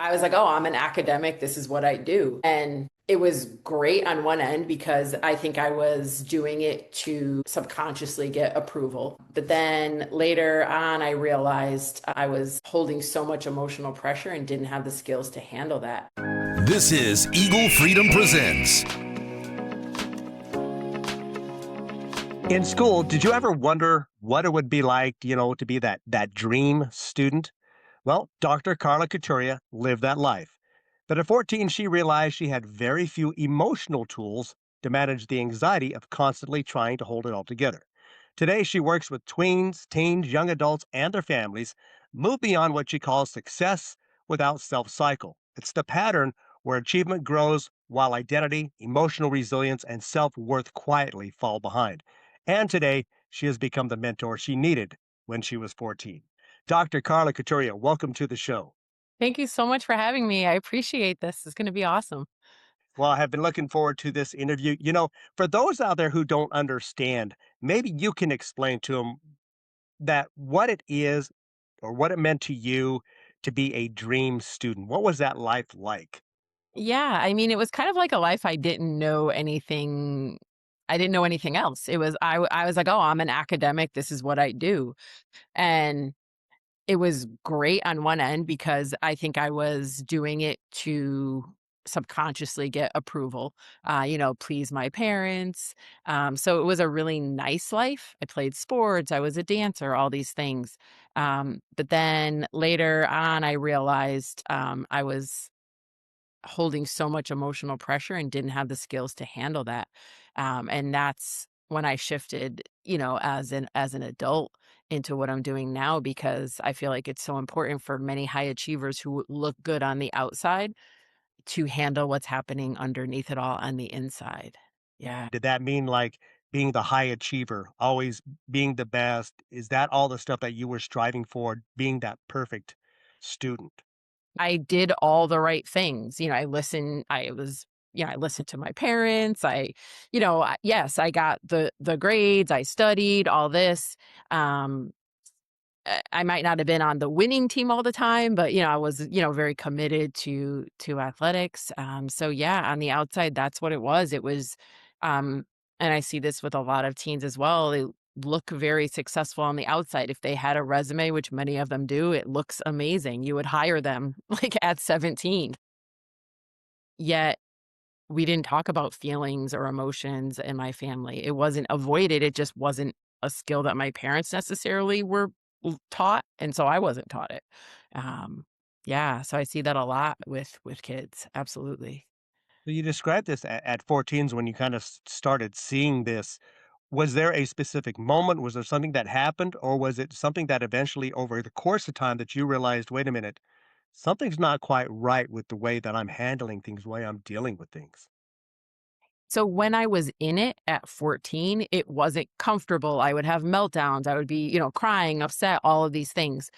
I was like, oh, I'm an academic. This is what I do. And it was great on one end because I think I was doing it to subconsciously get approval. But then later on, I realized I was holding so much emotional pressure and didn't have the skills to handle that. This is Eagle Freedom Presents. In school, did you ever wonder what it would be like, to be that dream student? Well, Dr. Carla Caturia lived that life. But at 14, she realized she had very few emotional tools to manage the anxiety of constantly trying to hold it all together. Today, she works with tweens, teens, young adults, and their families, move beyond what she calls success without self-cycle. It's the pattern where achievement grows while identity, emotional resilience, and self-worth quietly fall behind. And today, she has become the mentor she needed when she was 14. Dr. Carla Caturia, welcome to the show. Thank you so much for having me. I appreciate this. It's going to be awesome. Well, I have been looking forward to this interview. For those out there who don't understand, maybe you can explain to them that what it is or what it meant to you to be a dream student. What was that life like? Yeah, I mean, it was kind of like a life I didn't know anything. I didn't know anything else. I was like, oh, I'm an academic. This is what I do, and it was great on one end because I think I was doing it to subconsciously get approval, please my parents. So it was a really nice life. I played sports, I was a dancer, all these things. But then later on, I realized I was holding so much emotional pressure and didn't have the skills to handle that. And that's when I shifted, as an adult into what I'm doing now because I feel like it's so important for many high achievers who look good on the outside to handle what's happening underneath it all on the inside. Yeah. Did that mean like being the high achiever, always being the best? Is that all the stuff that you were striving for, being that perfect student? I did all the right things. I listened to my parents. Yes, I got the grades, I studied all this. Um I might not have been on the winning team all the time, but I was, very committed to athletics. So yeah, on the outside, that's what it was. It was, and I see this with a lot of teens as well. They look very successful on the outside. If they had a resume, which many of them do, it looks amazing. You would hire them like at 17. Yet we didn't talk about feelings or emotions in my family. It wasn't avoided. It just wasn't a skill that my parents necessarily were taught, and so I wasn't taught it. Um, yeah, so I see that a lot with kids. Absolutely. So you described this at 14s when you kind of started seeing this. Was there a specific moment? Was there something that happened? Or was it something that eventually, over the course of time, that you realized, wait a minute, something's not quite right with the way that I'm handling things, the way I'm dealing with things? So when I was in it at 14, it wasn't comfortable. I would have meltdowns. I would be, crying, upset, all of these things.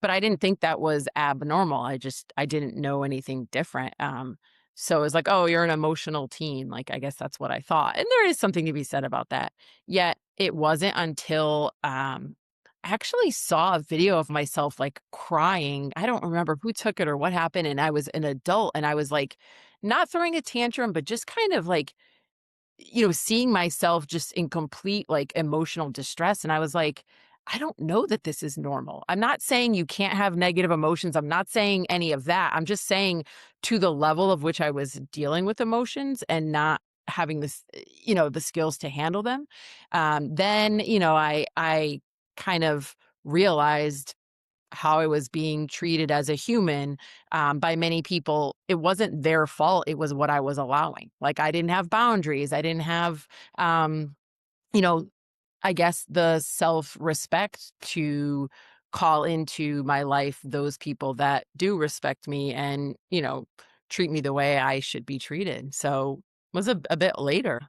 But I didn't think that was abnormal. I didn't know anything different. So it was like, "Oh, you're an emotional teen." Like, I guess that's what I thought, and there is something to be said about that. Yet, it wasn't until, I actually saw a video of myself, like, crying. I don't remember who took it or what happened, and I was an adult, and I was, like, not throwing a tantrum, but just kind of, like, seeing myself just in complete, like, emotional distress, and I was like, "I don't know that this is normal." I'm not saying you can't have negative emotions, I'm not saying any of that, I'm just saying to the level of which I was dealing with emotions and not having the skills to handle them, then, I kind of realized how I was being treated as a human, by many people. It wasn't their fault, it was what I was allowing. Like, I didn't have boundaries, I didn't have, you know, I guess, the self-respect to call into my life those people that do respect me and, treat me the way I should be treated. So, it was a bit later.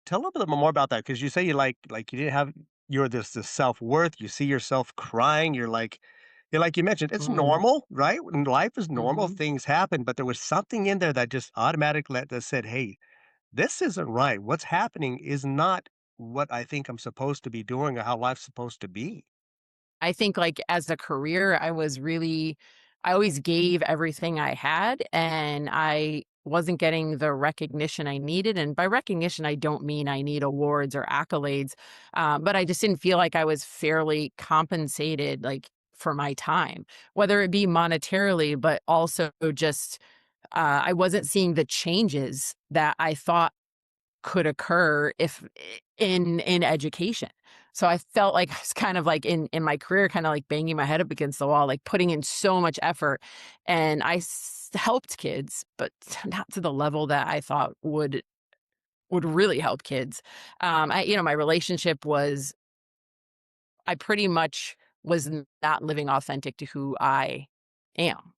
Tell a little bit more about that because you say you like you didn't have you're this self-worth, you see yourself crying, you're like you mentioned, it's Mhm, normal, right? And life is normal, mhm. things happen, but there was something in there that just automatically that said, "Hey, this isn't right. What's happening is not what I think I'm supposed to be doing or how life's supposed to be." I think, like, as a career, I was really, I always gave everything I had, and I wasn't getting the recognition I needed. And by recognition, I don't mean I need awards or accolades, but I just didn't feel like I was fairly compensated, like for my time, whether it be monetarily, but also just I wasn't seeing the changes that I thought could occur if in education. So I felt like I was kind of like in my career, kind of like banging my head up against the wall, like putting in so much effort. And helped kids, but not to the level that I thought would really help kids. My relationship was I pretty much was not living authentic to who I am.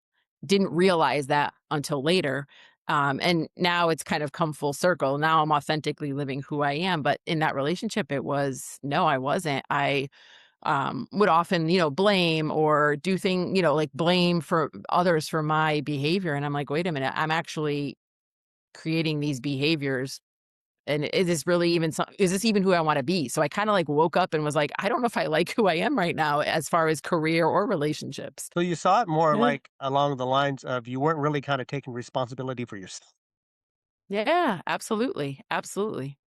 Didn't realize that until later. And now it's kind of come full circle. Now I'm authentically living who I am. But in that relationship, it was no, I wasn't. I would often, blame or do like blame for others for my behavior. And I'm like, wait a minute, I'm actually creating these behaviors, and is this even who I wanna be? So I kinda, like, woke up and was like, "I don't know if I like who I am right now as far as career or relationships." So you saw it more Yeah. like along the lines of you weren't really kind of taking responsibility for yourself. Yeah, absolutely, absolutely.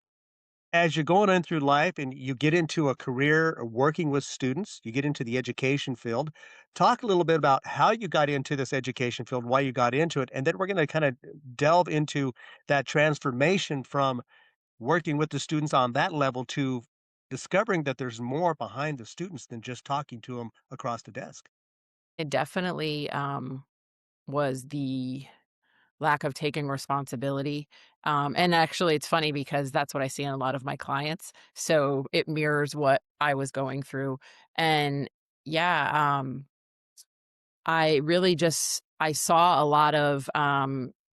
As you're going in through life and you get into a career working with students, you get into the education field. Talk a little bit about how you got into this education field, why you got into it, and then we're going to kind of delve into that transformation from working with the students on that level to discovering that there's more behind the students than just talking to them across the desk. It definitely, was the lack of taking responsibility, and actually, it's funny because that's what I see in a lot of my clients, so it mirrors what I was going through, and yeah, I really just I saw a lot of,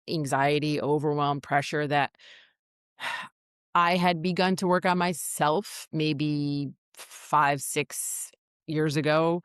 anxiety, overwhelm, pressure that I had begun to work on myself maybe 5, 6 years ago,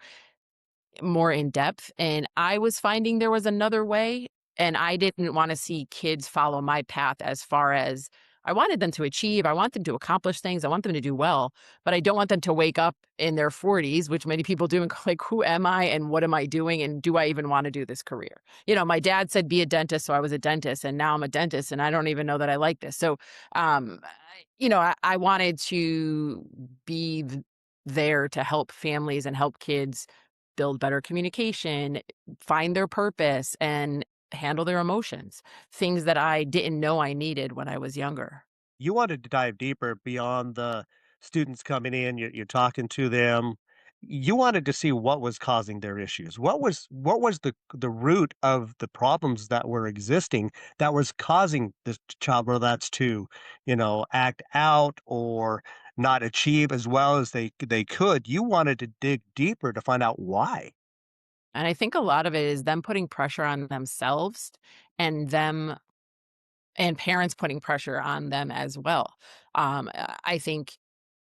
more in depth, and I was finding there was another way, and I didn't wanna see kids follow my path as far as I wanted them to achieve, I want them to accomplish things, I want them to do well, but I don't want them to wake up in their 40s, which many people do, and go like, "Who am I, and what am I doing, and do I even wanna do this career?" My dad said, "Be a dentist," so I was a dentist, and now I'm a dentist, and I don't even know that I like this. So, I wanted to be there to help families and help kids build better communication, find their purpose, and handle their emotions, things that I didn't know I needed when I was younger. You wanted to dive deeper beyond the students coming in, you're talking to them. You wanted to see what was causing their issues. What was the root of the problems that were existing that was causing this child, whether that's to, act out or not achieve as well as they could. You wanted to dig deeper to find out why. And I think a lot of it is them putting pressure on themselves and them and parents putting pressure on them as well. I think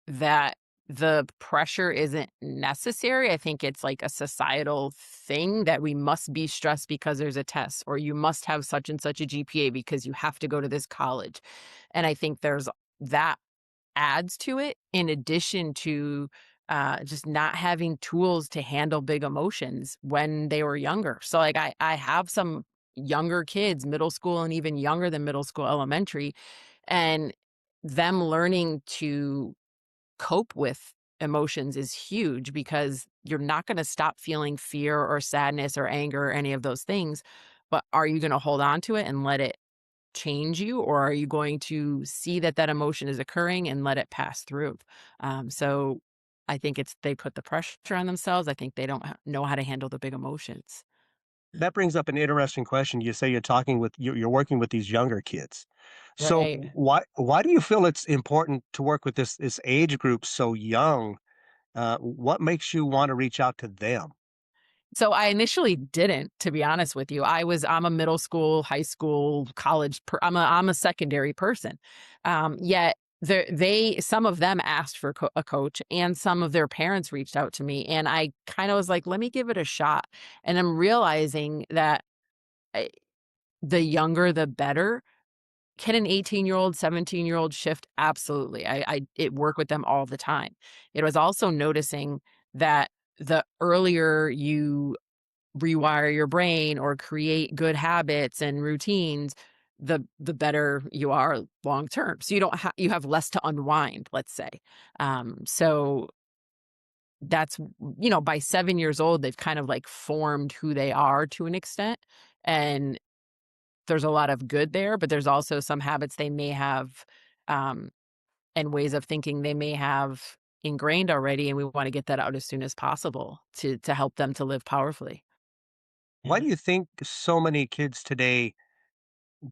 that the pressure isn't necessary. I think it's like a societal thing that we must be stressed because there's a test, or you must have such and such a GPA because you have to go to this college. And I think there's that adds to it in addition to just not having tools to handle big emotions when they were younger. So like I have some younger kids, middle school and even younger than middle school, elementary, and them learning to cope with emotions is huge because you're not going to stop feeling fear or sadness or anger or any of those things. But are you going to hold on to it and let it change you, or are you going to see that that emotion is occurring and let it pass through? So I think it's they put the pressure on themselves. I think they don't know how to handle the big emotions. That brings up an interesting question. You say you're working with these younger kids. So Right. why do you feel it's important to work with this age group so young? What makes you want to reach out to them? So I initially didn't, to be honest with you. I'm a middle school, high school, college I'm a secondary person. Yet some of them asked for a coach, and some of their parents reached out to me, and I kind of was like, let me give it a shot. And I'm realizing that I, the younger the better. Can an 18-year-old, 17-year-old shift? Absolutely. It work with them all the time. It was also noticing that the earlier you rewire your brain or create good habits and routines, the better you are long term. So you have less to unwind, let's say. So that's, by 7 years old, they've kind of like formed who they are to an extent. And there's a lot of good there, but there's also some habits they may have, um, and ways of thinking they may have ingrained already. And we want to get that out as soon as possible to help them to live powerfully. Why do you think so many kids today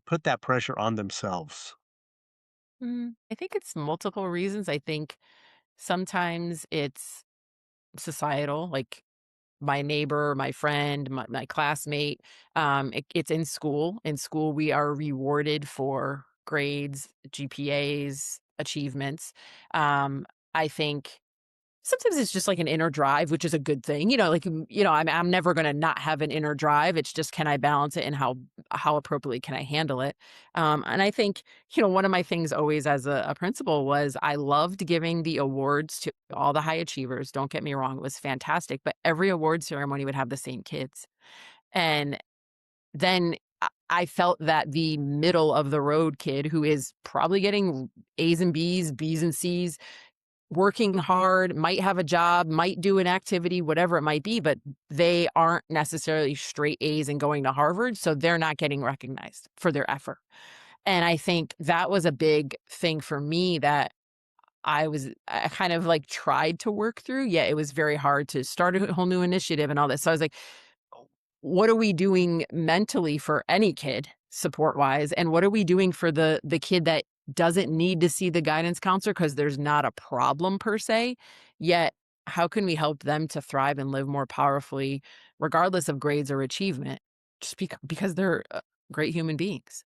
put that pressure on themselves? I think it's multiple reasons. I think sometimes it's societal, like my neighbor, my friend, my classmate. It's in school. In school, we are rewarded for grades, GPAs, achievements. Um, I think sometimes it's just like an inner drive, which is a good thing. Like, I'm never going to not have an inner drive. It's just, can I balance it, and how appropriately can I handle it? And I think, one of my things always as a principal was I loved giving the awards to all the high achievers. Don't get me wrong, it was fantastic, but every award ceremony would have the same kids. And then I felt that the middle of the road kid who is probably getting A's and B's, B's and C's, working hard, might have a job, might do an activity, whatever it might be, but they aren't necessarily straight A's and going to Harvard, so they're not getting recognized for their effort. And I think that was a big thing for me that I kind of like tried to work through. Yeah, it was very hard to start a whole new initiative and all this. So I was like, what are we doing mentally for any kid support wise, and what are we doing for the kid that doesn't need to see the guidance counselor because there's not a problem per se, yet how can we help them to thrive and live more powerfully regardless of grades or achievement, just because they're great human beings.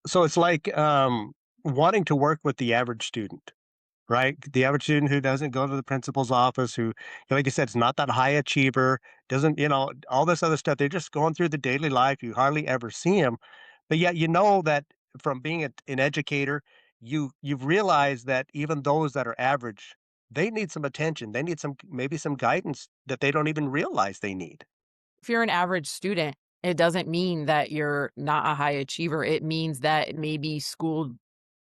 So it's like wanting to work with the average student. Right? The average student who doesn't go to the principal's office, who, like you said, is not that high achiever, doesn't, all this other stuff. They're just going through the daily life. You hardly ever see them. But yet, that from being an educator, you've realized that even those that are average, they need some attention. They need maybe some guidance that they don't even realize they need. If you're an average student, it doesn't mean that you're not a high achiever. It means that maybe school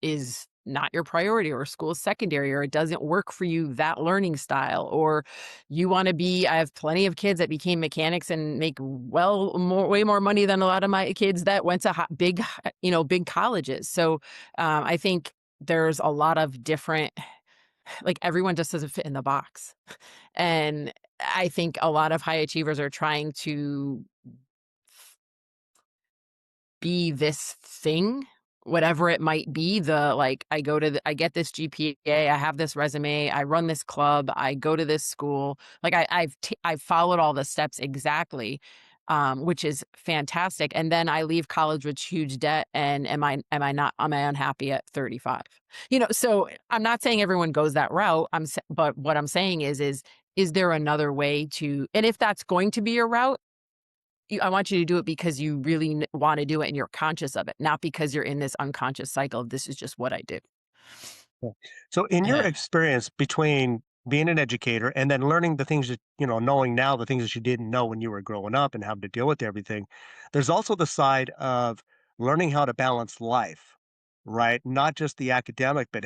is not your priority, or school is secondary, or it doesn't work for you, that learning style, or you want to be. I have plenty of kids that became mechanics and make way more money than a lot of my kids that went to big colleges. So I think there's a lot of different, like, everyone just doesn't fit in the box. And I think a lot of high achievers are trying to be this thing, whatever it might be. I get this GPA, I have this resume, I run this club, I go to this school. Like I've followed all the steps exactly, which is fantastic. And then I leave college with huge debt. And am I unhappy at 35? So I'm not saying everyone goes that route. But what I'm saying is there another way to, and if that's going to be your route, I want you to do it because you really want to do it and you're conscious of it, not because you're in this unconscious cycle of this is just what I do. Yeah. So, in your experience between being an educator and then learning the things that, knowing now the things that you didn't know when you were growing up and having to deal with everything, there's also the side of learning how to balance life, right? Not just the academic, but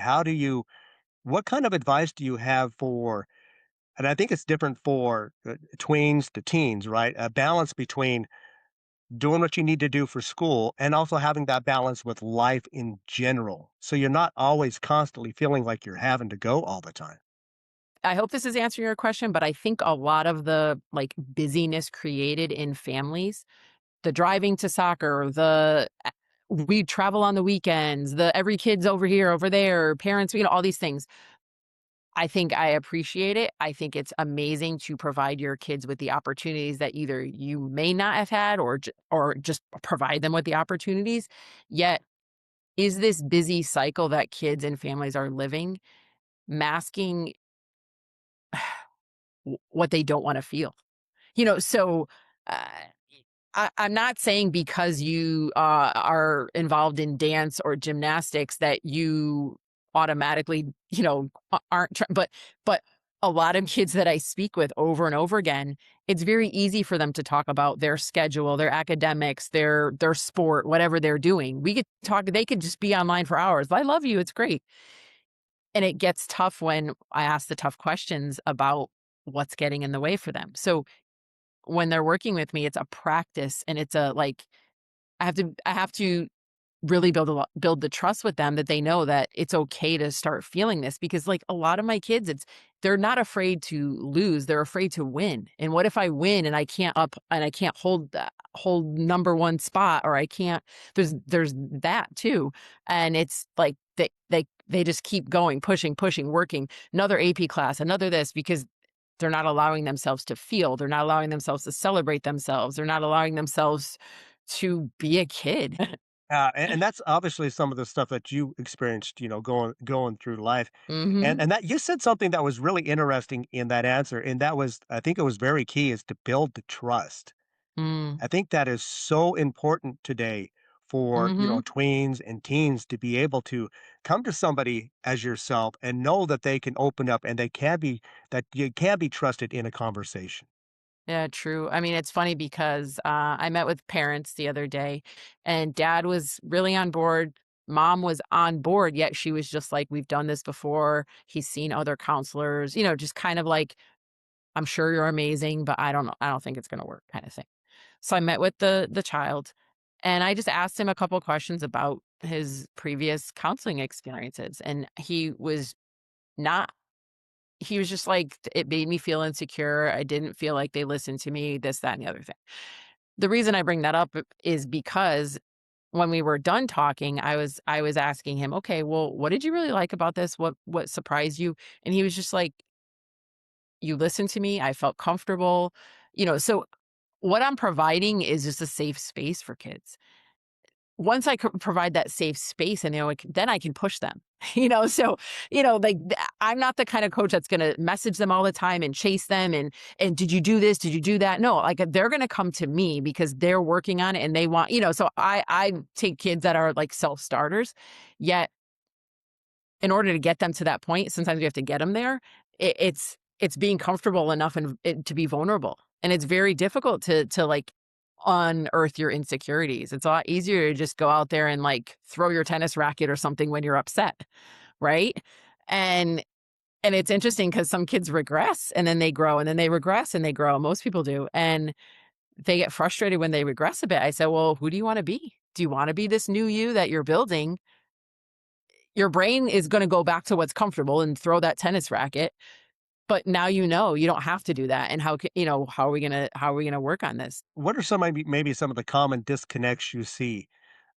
what kind of advice do you have for, and I think it's different for tweens to teens, right? A balance between doing what you need to do for school and also having that balance with life in general. So you're not always constantly feeling like you're having to go all the time. I hope this is answering your question, but I think a lot of the like busyness created in families, the driving to soccer, we travel on the weekends, the every kid's over here, over there, parents, all these things. I think I appreciate it. I think it's amazing to provide your kids with the opportunities that either you may not have had, or just provide them with the opportunities. Yet, is this busy cycle that kids and families are living masking what they don't want to feel? So uh, I'm not saying because you are involved in dance or gymnastics that you automatically, aren't, but a lot of kids that I speak with over and over again, it's very easy for them to talk about their schedule, their academics, their sport, whatever they're doing. We could talk, they could just be online for hours. I love you, it's great. And it gets tough when I ask the tough questions about what's getting in the way for them. So when they're working with me, it's a practice and it's a like I have to really build the trust with them that they know that it's okay to start feeling this because like a lot of my kids they're not afraid to lose, they're afraid to win. And what if I win and I can't hold number one spot, or I can't, there's that too. And it's like they just keep going, pushing, working, another AP class, another this, because they're not allowing themselves to feel, they're not allowing themselves to celebrate themselves, they're not allowing themselves to be a kid. And that's obviously some of the stuff that you experienced, going through life. And Mhm. and that you said something that was really interesting in that answer, and that was, I think it was very key, is to build the trust. Mm. I think that is so important today for, Mhm. tweens and teens to be able to come to somebody as yourself and know that they can open up and that you can be trusted in a conversation. Yeah, true. I mean, it's funny because, I met with parents the other day, and dad was really on board. Mom was on board, yet she was just like, "We've done this before. He's seen other counselors," just kind of like, "I'm sure you're amazing, but I don't think it's gonna work," kinda thing. So I met with the child, and I just asked him a couple questions about his previous counseling experiences, and not he was just like, "It made me feel insecure. I didn't feel like they listened to me, this, that, and the other thing." The reason I bring that up is because when we were done talking, I was asking him, "Okay, well, what did you really like about this? What surprised you?" And he was just like, "You listened to me. I felt comfortable." So what I'm providing is just a safe space for kids. Once I provide that safe space and, like, then I can push them, so, like, I'm not the kind of coach that's gonna message them all the time and chase them and "Did you do this? Did you do that?" No, like, they're gonna come to me because they're working on it and they want, so I take kids that are, like, self-starters, yet in order to get them to that point, sometimes we have to get them there. It's being comfortable enough and to be vulnerable, and it's very difficult to like unearth your insecurities. It's a lot easier to just go out there and like throw your tennis racket or something when you're upset, right? And and it's interesting because some kids regress and then they grow and then they regress and they grow. Most people do, and they get frustrated when they regress a bit. I said, "Well, who do you want to be? Do you want to be this new you that you're building?" Your brain is gonna go back to what's comfortable and throw that tennis racket, but now you don't have to do that, and how are we gonna work on this? What are maybe some of the common disconnects you see,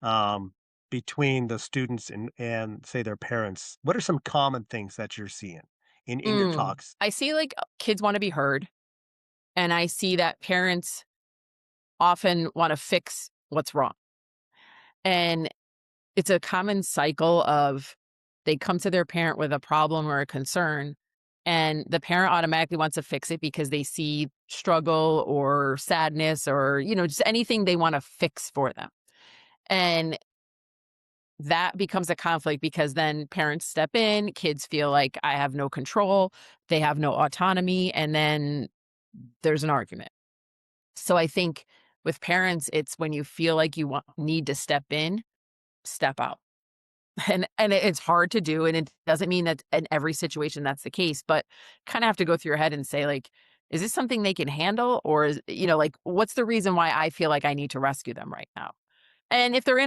um, between the students and say their parents? What are some common things that you're seeing in your talks? I see, like, kids wanna be heard, and I see that parents often wanna fix what's wrong, and it's a common cycle of they come to their parent with a problem or a concern, and the parent automatically wants to fix it because they see struggle or sadness or, just anything they wanna fix for them. And that becomes a conflict because then parents step in, kids feel like I have no control, they have no autonomy, and then there's an argument. So I think with parents, it's when you feel like need to step in, step out. And it's hard to do, and it doesn't mean that in every situation that's the case, but kinda have to go through your head and say, like, "Is this something they can handle? Or like, what's the reason why I feel like I need to rescue them right now?" And if they're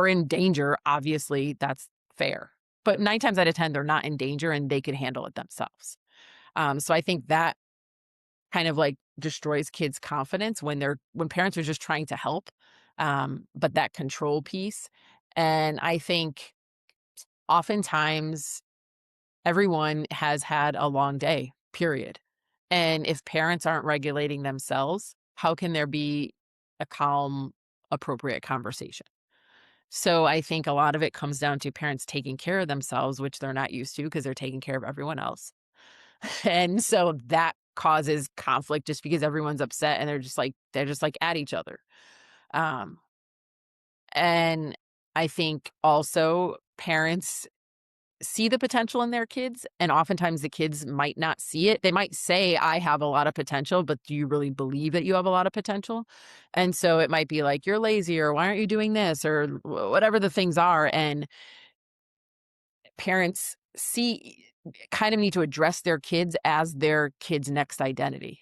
in danger, obviously, that's fair. But 9 times out of 10, they're not in danger and they can handle it themselves. So I think that kind of, like, destroys kids' confidence when parents are just trying to help, but that control piece. And I think oftentimes everyone has had a long day, period. And if parents aren't regulating themselves, how can there be a calm, appropriate conversation? So I think a lot of it comes down to parents taking care of themselves, which they're not used to because they're taking care of everyone else. And so that causes conflict just because everyone's upset and they're just like at each other. Um, and I think also parents see the potential in their kids, and oftentimes the kids might not see it. They might say, "I have a lot of potential," but do you really believe that you have a lot of potential? And so it might be like, "You're lazy," or "Why aren't you doing this?" or whatever the things are, and parents kind of need to address their kids as their kid's next identity.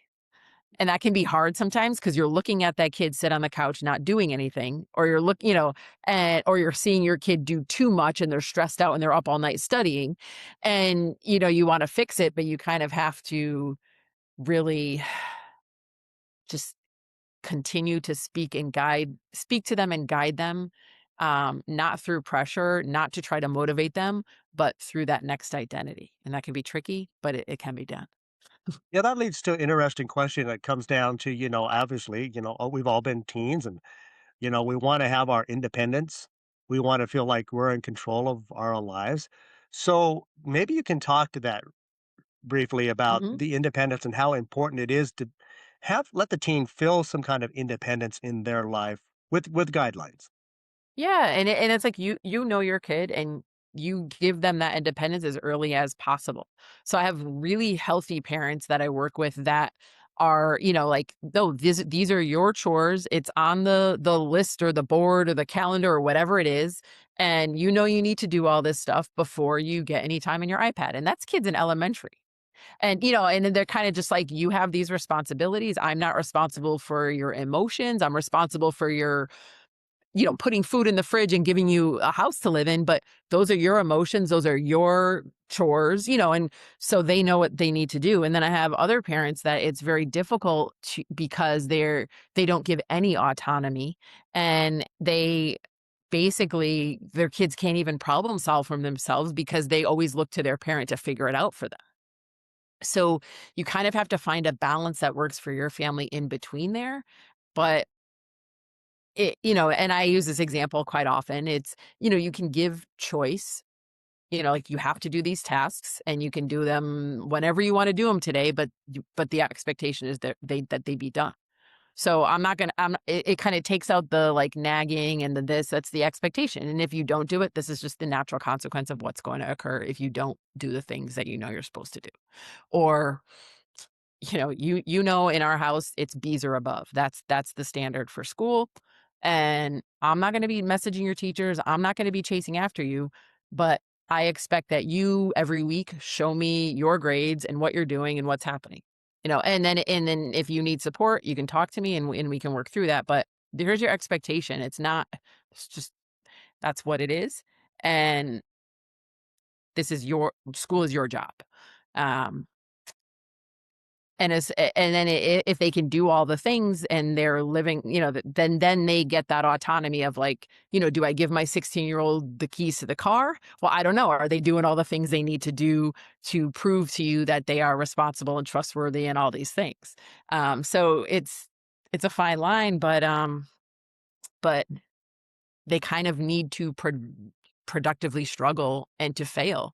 And that can be hard sometimes because you're looking at that kid sit on the couch not doing anything, or you're looking, and or you're seeing your kid do too much and they're stressed out and they're up all night studying. And you want to fix it, but you kind of have to really just continue to speak to them and guide them, not through pressure, not to try to motivate them, but through that next identity. And that can be tricky, but it can be done. Yeah, that leads to an interesting question that comes down to, obviously, we've all been teens and, we want to have our independence. We want to feel like we're in control of our own lives. So maybe you can talk to that briefly about Mhm. the independence and how important it is to let the teen feel some kind of independence in their life with guidelines. Yeah, and it's like you know your kid and you give them that independence as early as possible. So I have really healthy parents that I work with that are, like, no, these are your chores. It's on the list or the board or the calendar or whatever it is. And you need to do all this stuff before you get any time in your iPad. And that's kids in elementary. And and then they're kind of just like, you have these responsibilities. I'm not responsible for your emotions. I'm responsible for your putting food in the fridge and giving you a house to live in, but those are your emotions, those are your chores, and so they know what they need to do. And then I have other parents that it's very difficult because they don't give any autonomy, and they basically their kids can't even problem solve from themselves because they always look to their parent to figure it out for them. So you kind of have to find a balance that works for your family in between there. But and I use this example quite often. It's, you can give choice, like you have to do these tasks and you can do them whenever you want to do them today, but the expectation is that they be done. So I'm not gonna it kind of takes out the like nagging and the this, that's the expectation. And if you don't do it, this is just the natural consequence of what's going to occur if you don't do the things that you're supposed to do. Or in our house, it's B's or above. That's the standard for school, and I'm not gonna be messaging your teachers, I'm not gonna be chasing after you, but I expect that you, every week, show me your grades and what you're doing and what's happening. And then if you need support, you can talk to me and we can work through that, but here's your expectation. It's just that's what it is, and this is your school is your job. Um and then if they can do all the things and they're living, then they get that autonomy of like, do I give my 16-year-old the keys to the car? Well, I don't know. Are they doing all the things they need to do to prove to you that they are responsible and trustworthy and all these things? So it's a fine line, but they kind of need to productively struggle and to fail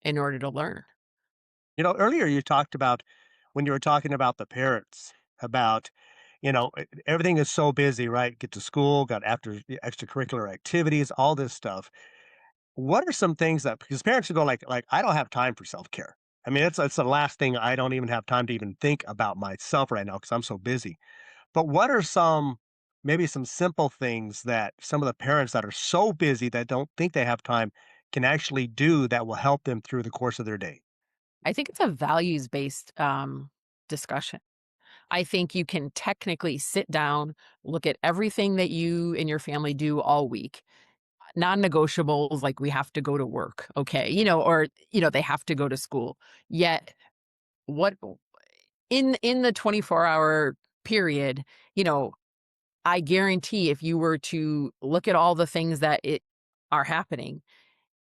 in order to learn. Earlier you talked about when you were talking about the parents about, everything is so busy, right? Get to school, got after extracurricular activities, all this stuff. What are some things that because parents will go like I don't have time for self care. I mean, it's the last thing I don't even have time to even think about myself right now because I'm so busy. But what are maybe some simple things that some of the parents that are so busy that don't think they have time can actually do that will help them through the course of their day? I think it's a values-based, discussion. I think you can technically sit down, look at everything that you and your family do all week. Non-negotiables, like we have to go to work, okay, or they have to go to school. Yet, what in the 24-hour period, you know, I guarantee if you were to look at all the things that it are happening,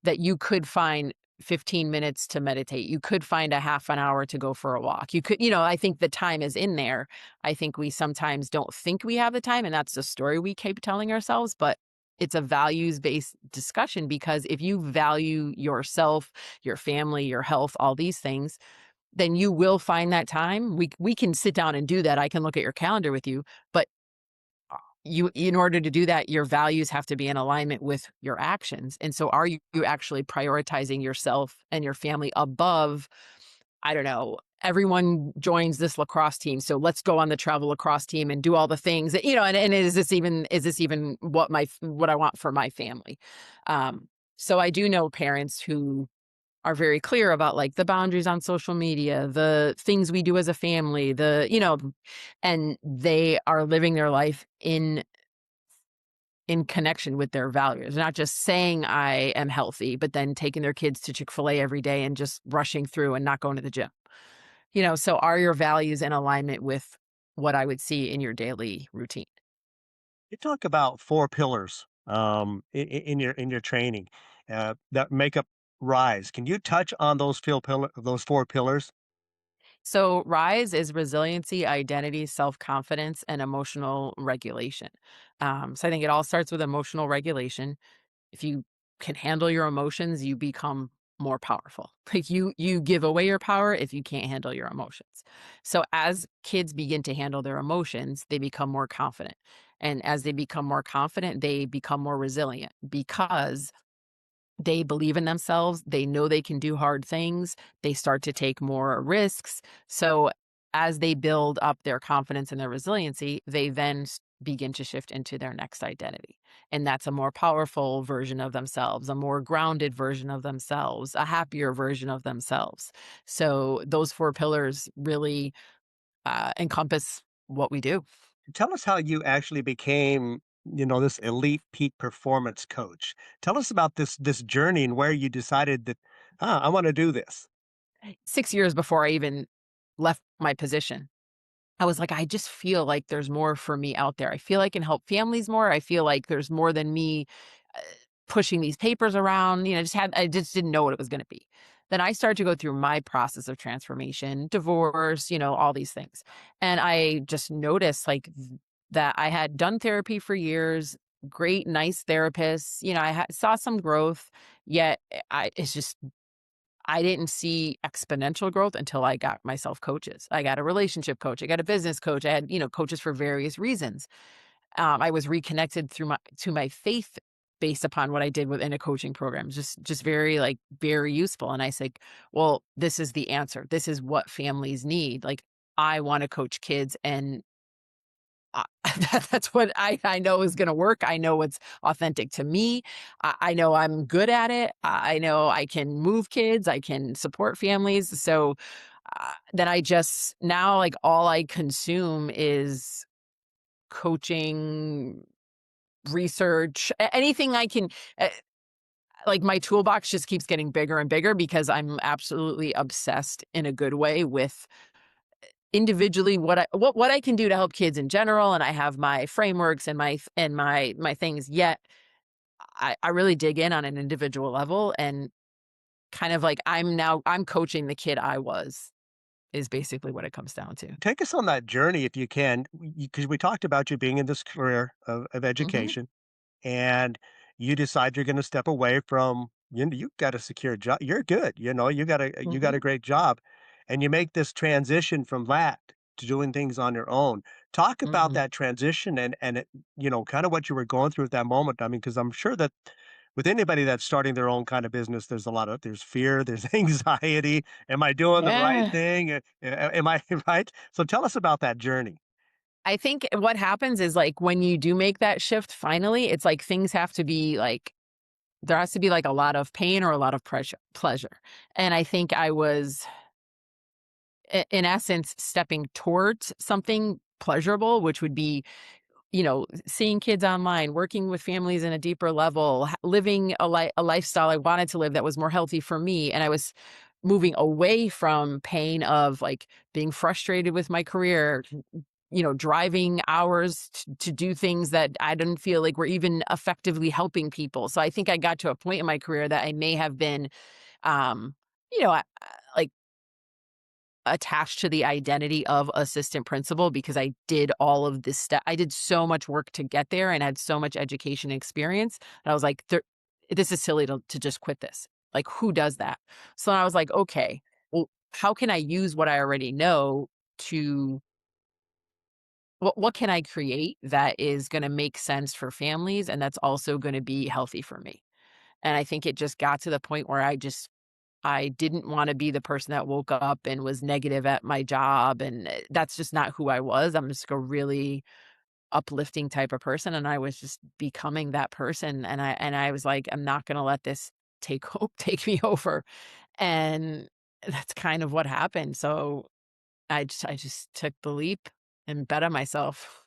that you could find 15 minutes to meditate. You could find a half an hour to go for a walk. You could, I think the time is in there. I think we sometimes don't think we have the time, and that's the story we keep telling ourselves, but it's a values-based discussion because if you value yourself, your family, your health, all these things, then you will find that time. We can sit down and do that. I can look at your calendar with you, but you, in order to do that, your values have to be in alignment with your actions. And so are you actually prioritizing yourself and your family above, I don't know, everyone joins this lacrosse team, so let's go on the travel lacrosse team and do all the things that, and is this even what I want for my family? So I do know parents who are very clear about like the boundaries on social media, the things we do as a family, and they are living their life in connection with their values, not just saying I am healthy, but then taking their kids to Chick-fil-A every day and just rushing through and not going to the gym. So are your values in alignment with what I would see in your daily routine? You talk about 4 pillars, in your training, that make up RISE. Can you touch on those 4 pillars? So RISE is resiliency, identity, self-confidence, and emotional regulation. So I think it all starts with emotional regulation. If you can handle your emotions, you become more powerful. Like you give away your power if you can't handle your emotions. So as kids begin to handle their emotions, they become more confident. And as they become more confident, they become more resilient because they believe in themselves. They know they can do hard things. They start to take more risks. So as they build up their confidence and their resiliency, they then begin to shift into their next identity. And that's a more powerful version of themselves, a more grounded version of themselves, a happier version of themselves. So those 4 pillars really encompass what we do. Tell us how you actually became, this elite peak performance coach. Tell us about this journey and where you decided that, I want to do this. 6 years before I even left my position, I was like, I just feel like there's more for me out there. I feel I can help families more. I feel like there's more than me uh, pushing these papers around. I just didn't know what it was going to be. Then I started to go through my process of transformation, divorce, all these things. And I just noticed that I had done therapy for years, great, nice therapists. Saw some growth, yet it's just I didn't see exponential growth until I got myself coaches. I got a relationship coach. I got a business coach. I had, coaches for various reasons. I was reconnected to my faith based upon what I did within a coaching program. Just very very useful. And I said, well, this is the answer. This is what families need. Like I want to coach kids, and uh, that's what I know is going to work. I know what's authentic to me. I know I'm good at it. I know I can move kids. I can support families. So then I just now like all I consume is coaching, research, anything I can. Uh, like my toolbox just keeps getting bigger and bigger because I'm absolutely obsessed in a good way with individually what I can do to help kids in general, and I have my frameworks and my things, yet I really dig in on an individual level, and kind of like I'm coaching the kid I was, is basically what it comes down to. Take us on that journey if you can, because we talked about you being in this career of Mhm, education, and you decide you're going to step away from, you got a secure job. You're good. You got a mhm, great job, and you make this transition from that to doing things on your own. Talk about mhm. that transition and kind of what you were going through at that moment. I mean, because I'm sure that with anybody that's starting their own kind of business, there's fear, there's anxiety. Am I doing the right Yeah. thing? Am I right? So tell us about that journey. I think what happens is, like, when you do make that shift finally, it's like things have to be like there has to be, like, a lot of pain or a lot of pleasure, and I think I was in essence stepping towards something pleasurable, which would be, seeing kids online, working with families in a deeper level, living a lifestyle I wanted to live that was more healthy for me. And I was moving away from pain of like being frustrated with my career, driving hours to do things that I didn't feel like were even effectively helping people. So I think I got to a point in my career that I may have been, um, like attached to the identity of assistant principal because I did all of this stuff. I did so much work to get there and had so much education experience. And I was like, this is silly to just quit this. Like, who does that? So I was like, okay, well, how can I use what I already know to what can I create that is gonna make sense for families and that's also gonna be healthy for me? And I think it just got to the point where I didn't wanna be the person that woke up and was negative at my job, and, that's just not who I was. I'm just a really uplifting type of person, and I was just becoming that person, and I was like, "I'm not gonna let this take me over." And that's kind of what happened. So I just took the leap and bet on myself.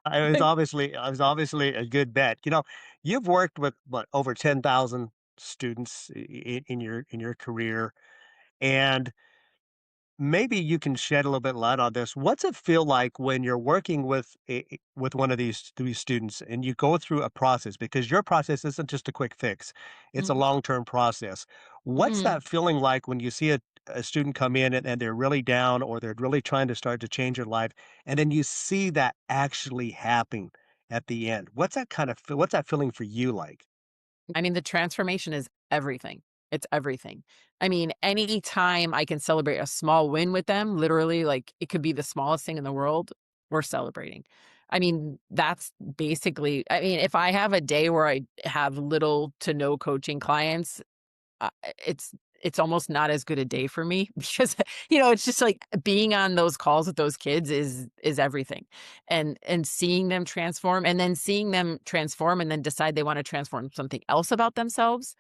I was obviously a good bet. You've worked with what, over 10,000 students in your career, and maybe you can shed a little bit light on this. What's it feel like when you're working with one of these students and you go through a process, because your process isn't just a quick fix. It's a Mhm. long-term process. What's Mm. that feeling like when you see a student come in and they're really down, or they're really trying to start to change their life, and then you see that actually happening at the end? What's that feeling for you like? I mean, the transformation is everything. It's everything. I mean, any time I can celebrate a small win with them, literally, like, it could be the smallest thing in the world, we're celebrating. I mean, that's basically I mean, if I have a day where I have little to no coaching clients, uh, it's it's almost not as good a day for me because it's just like being on those calls with those kids is everything, and seeing them transform, and then seeing them transform, and then decide they want to transform something else about themselves,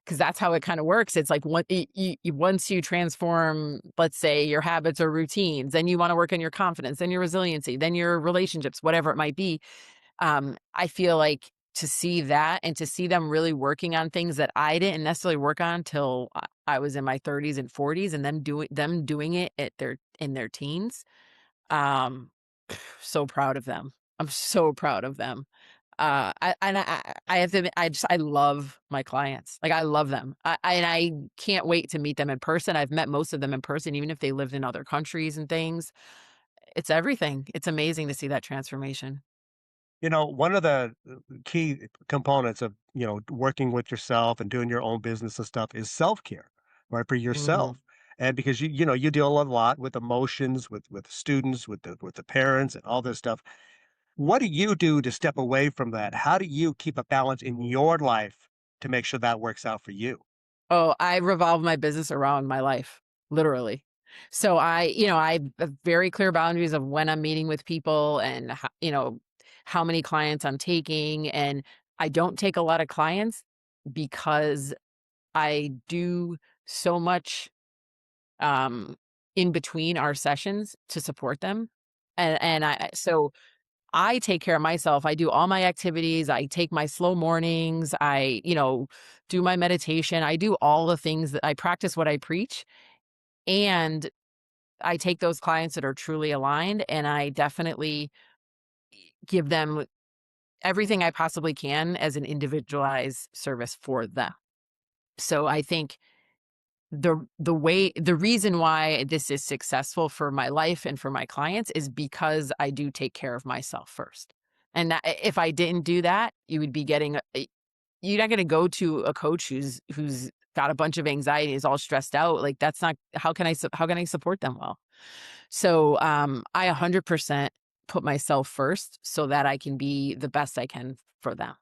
because that's how it kind of works. It's like once you transform, let's say, your habits or routines, then you want to work on your confidence, then your resiliency, then your relationships, whatever it might be. I feel like to see that and to see them really working on things that I didn't necessarily work on till I was in my 30s and 40s, and them doing it at in their teens. Um, so proud of them. I'm so proud of them. I have to admit, I love my clients. Like, I love them. And I can't wait to meet them in person. I've met most of them in person, even if they lived in other countries and things. It's everything. It's amazing to see that transformation. One of the key components of, working with yourself and doing your own business and stuff is self-care, right? For Mhm. yourself. And because you deal a lot with emotions, with students, with the parents and all this stuff. What do you do to step away from that? How do you keep a balance in your life to make sure that works out for you? Oh, I revolve my business around my life, literally. So I have very clear boundaries of when I'm meeting with people and how many clients I'm taking. And I don't take a lot of clients because I do so much um, in between our sessions to support them. So I take care of myself. I do all my activities. I take my slow mornings. I do my meditation. I do all the things that I practice what I preach. And I take those clients that are truly aligned, and I definitely give them everything I possibly can as an individualized service for them. So I think the reason why this is successful for my life and for my clients is because I do take care of myself first. And if I didn't do that, you would be getting you're not going to go to a coach who's got a bunch of anxiety, is all stressed out. Like, that's not how can I support them well? So I 100% put myself first so that I can be the best I can for them.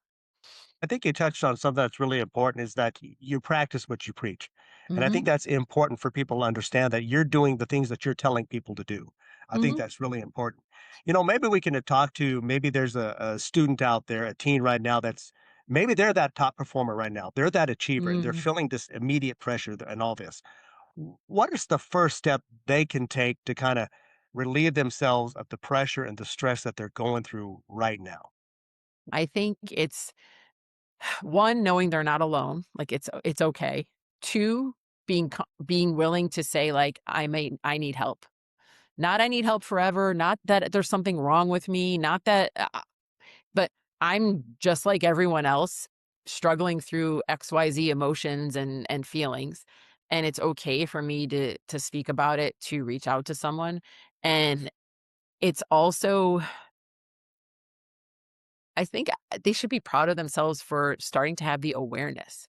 I think you touched on something that's really important, is that you practice what you preach. And I Mhm. think that's important for people to understand that you're doing the things that you're telling people to do. I think Mhm. that's really important. Maybe we can talk to, maybe there's a student out there, a teen right now maybe they're that top performer right now. They're that achiever and they're Mhm. feeling this immediate pressure and all this. What is the first step they can take to kind of relieve themselves of the pressure and the stress that they're going through right now? I think it's one, knowing they're not alone, like it's okay. Two, being willing to say, like, I need help. Not I need help forever, not that there's something wrong with me, not that but I'm just like everyone else, struggling through XYZ emotions and feelings, and it's okay for me to speak about it, to reach out to someone. And it's also I think they should be proud of themselves for starting to have the awareness.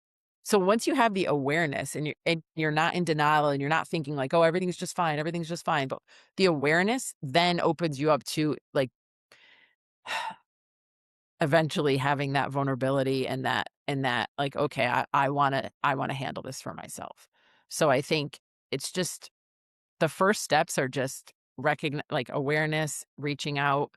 So once you have the awareness and you're not in denial and you're not thinking like, "Oh, everything's just fine," but the awareness then opens you up to, like, eventually having that vulnerability and that, like, "Okay, I wanna handle this for myself." So I think it's just the first steps are just like awareness, reaching out,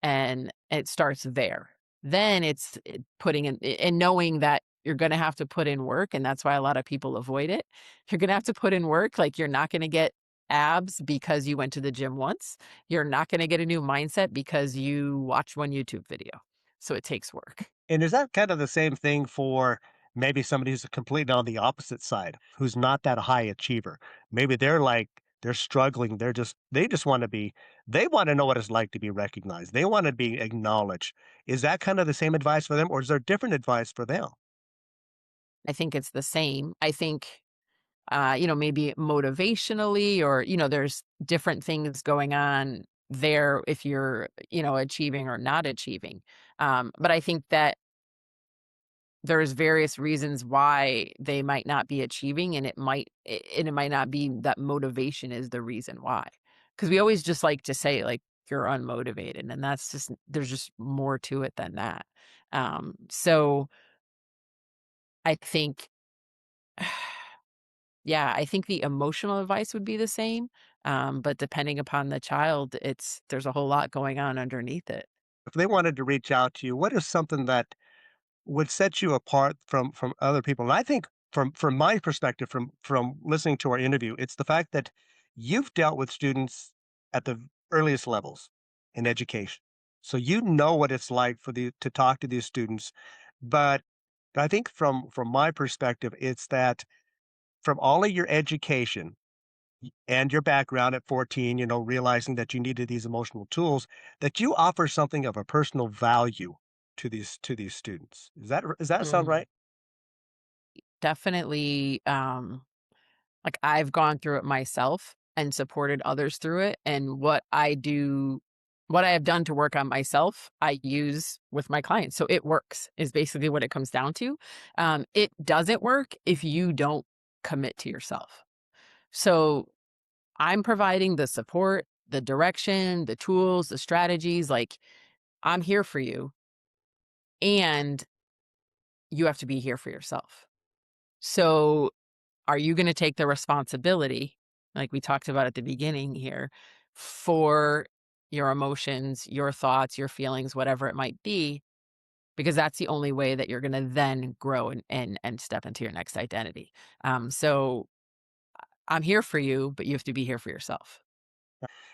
and it starts there. Then it's putting in and knowing that you're going to have to put in work. And that's why a lot of people avoid it. You're going to have to put in work. Like you're not going to get abs because you went to the gym once. You're not going to get a new mindset because you watched one YouTube video. So it takes work. And is that kind of the same thing for maybe somebody who's completely on the opposite side, who's not that high achiever? Maybe they're like, they're struggling. They just want to be, they want to know what it's like to be recognized. They want to be acknowledged. Is that kind of the same advice for them, or is there different advice for them? I think it's the same. I think maybe motivationally or, there's different things going on there if you're, achieving or not achieving. But I think that there's various reasons why they might not be achieving and it might not be that motivation is the reason why. Because we always just like to say like you're unmotivated and that's just there's just more to it than that. So I think yeah, I think the emotional advice would be the same, but depending upon the child, there's a whole lot going on underneath it. If they wanted to reach out to you, what is something that would set you apart from other people? And I think from my perspective, from listening to our interview, it's the fact that you've dealt with students at the earliest levels in education. So you know what it's like for the to talk to these students. But I think from my perspective, it's that from all of your education and your background at 14, realizing that you needed these emotional tools, that you offer something of a personal value to these students. Is that sound Mhm. right? Definitely, like, I've gone through it myself and supported others through it, and what I have done to work on myself, I use with my clients, so it works, is basically what it comes down to. It doesn't work if you don't commit to yourself. So, I'm providing the support, the direction, the tools, the strategies, like, I'm here for you, and you have to be here for yourself. So, are you gonna take the responsibility, like we talked about at the beginning here, for your emotions, your thoughts, your feelings, whatever it might be? Because that's the only way that you're gonna then grow and step into your next identity. So I'm here for you, but you have to be here for yourself.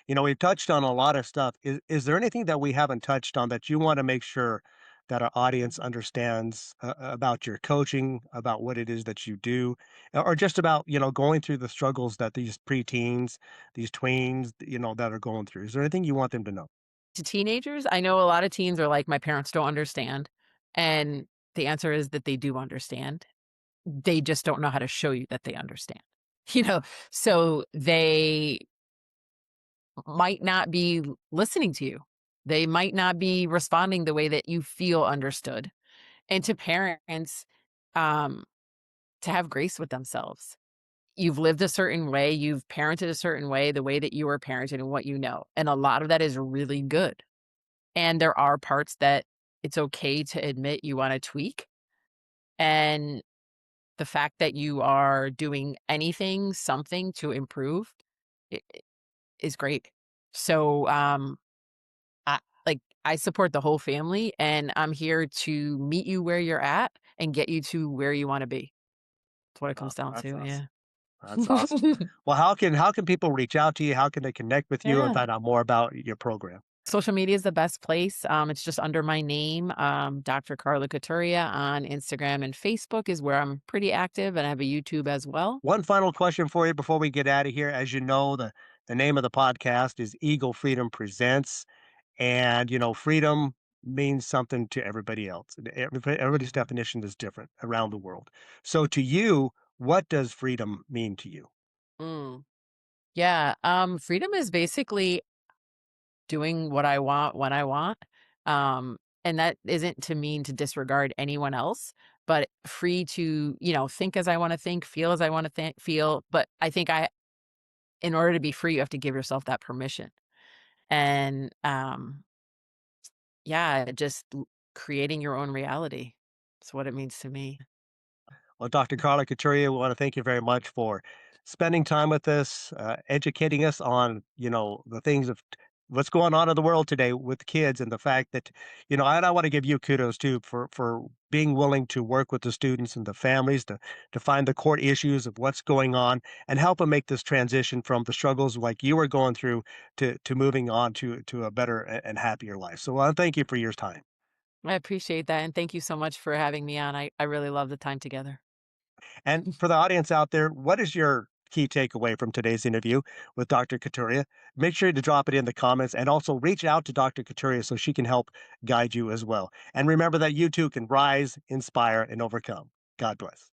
We've touched on a lot of stuff. Is there anything that we haven't touched on that you want to make sure that our audience understands about your coaching, about what it is that you do, or just about, going through the struggles that these preteens, these tweens, that are going through? Is there anything you want them to know? To teenagers, I know a lot of teens are like, "My parents don't understand." And the answer is that they do understand. They just don't know how to show you that they understand. You know? So they might not be listening to you. They might not be responding the way that you feel understood. And to parents, um, to have grace with themselves. You've lived a certain way, you've parented a certain way, the way that you were parented and what you know. And a lot of that is really good. And there are parts that it's okay to admit you want to tweak. And the fact that you are doing anything, something to improve is great. So, I support the whole family, and I'm here to meet you where you're at and get you to where you wanna be. That's what it comes Awesome. down That's to, awesome. yeah. That's awesome. Well, how can people reach out to you? How can they connect with you and Yeah. find out more about your program? Social media is the best place. It's just under my name, Dr. Carla Caturia on Instagram and Facebook is where I'm pretty active, and I have a YouTube as well. One final question for you before we get out of here. As you know, the name of the podcast is Eagle Freedom Presents, and freedom means something to everybody else. And everybody's Mhm. definition is different around the world. So, to you, what does freedom mean to you? Mm. Yeah, freedom is basically doing what I want when I want. And that isn't to mean to disregard anyone else, but free to, think as I want to think, feel as I want to feel. But I think in order to be free, you have to give yourself that permission. And yeah, just creating your own reality. That's what it means to me. Well, Dr. Carla Caturia, we want to thank you very much for spending time with us, educating us on, the things of what's going on in the world today with kids and the fact that, and I want to give you kudos too for being willing to work with the students and the families to find the core issues of what's going on and help them make this transition from the struggles like you were going through to moving on to a better and happier life. So I thank you for your time. I appreciate that. And thank you so much for having me on. I really love the time together. And for the audience out there, what is your key takeaway from today's interview with Dr. Katuria? Make sure to drop it in the comments and also reach out to Dr. Katuria so she can help guide you as well. And remember that you too can rise, inspire, and overcome. God bless.